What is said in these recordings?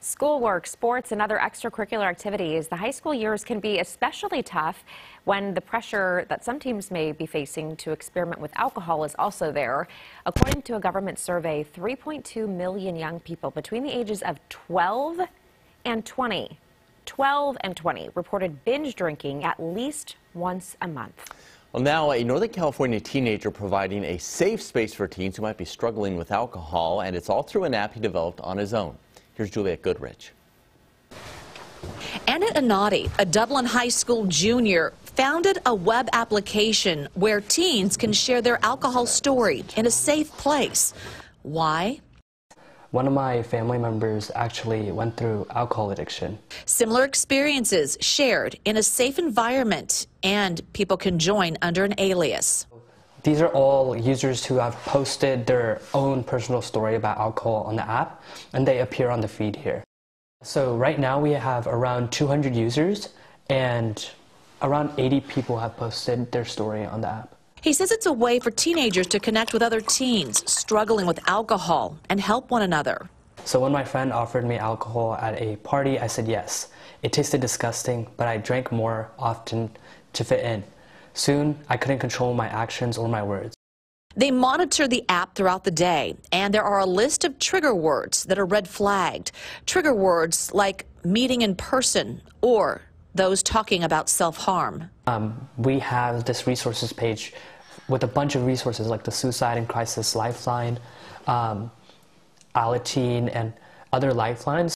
Schoolwork, sports, and other extracurricular activities, the high school years can be especially tough when the pressure that some teams may be facing to experiment with alcohol is also there. According to a government survey, 3.2 million young people between the ages of 12 and 20 reported binge drinking at least once a month. Well, now a Northern California teenager providing a safe space for teens who might be struggling with alcohol, and it's all through an app he developed on his own. Here's Juliet Goodrich. Annette Anati, a Dublin High School junior, founded a web application where teens can share their alcohol story in a safe place. Why? One of my family members actually went through alcohol addiction. Similar experiences shared in a safe environment, and people can join under an alias. These are all users who have posted their own personal story about alcohol on the app, and they appear on the feed here. So right now we have around 200 users, and around 80 people have posted their story on the app. He says it's a way for teenagers to connect with other teens struggling with alcohol and help one another. So when my friend offered me alcohol at a party, I said yes. It tasted disgusting, but I drank more often to fit in. Soon, I couldn't control my actions or my words. They monitor the app throughout the day, and there are a list of trigger words that are red flagged. Trigger words like meeting in person or those talking about self-harm. We have this resources page with a bunch of resources like the Suicide and Crisis Lifeline, Alateen, and other lifelines.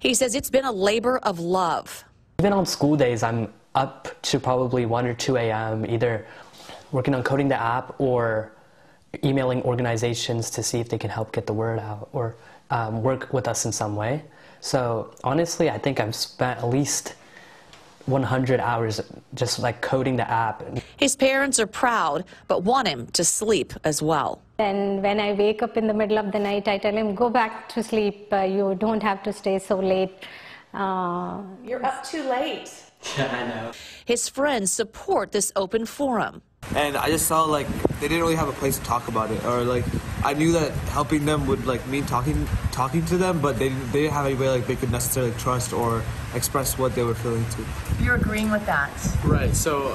He says it's been a labor of love. Even on school days, I'm up to probably 1 or 2 a.m. either working on coding the app or emailing organizations to see if they can help get the word out or work with us in some way. So honestly, I think I've spent at least 100 hours just like coding the app. His parents are proud, but want him to sleep as well. And when I wake up in the middle of the night, I tell him, go back to sleep. You don't have to stay so late. You're up too late. Yeah, I know. His friends support this open forum. And I just saw like they didn't really have a place to talk about it, or like I knew that helping them would like mean talking to them, but they didn't have anybody like they could necessarily trust or express what they were feeling to. You're agreeing with that? Right. So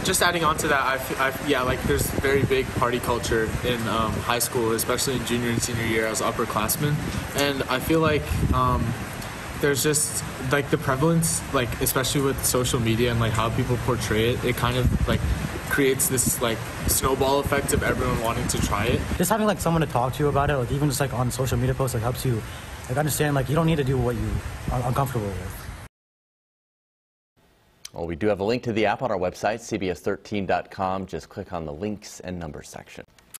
just adding on to that, yeah, like there's very big party culture in high school, especially in junior and senior year as upperclassmen, and I feel like there's just like the prevalence, like especially with social media and like how people portray it, it kind of like creates this like snowball effect of everyone wanting to try it. Just having like someone to talk to about it, like even just like on social media posts, like helps you like understand like you don't need to do what you are uncomfortable with. Well, we do have a link to the app on our website, cbs13.com. Just click on the links and numbers section.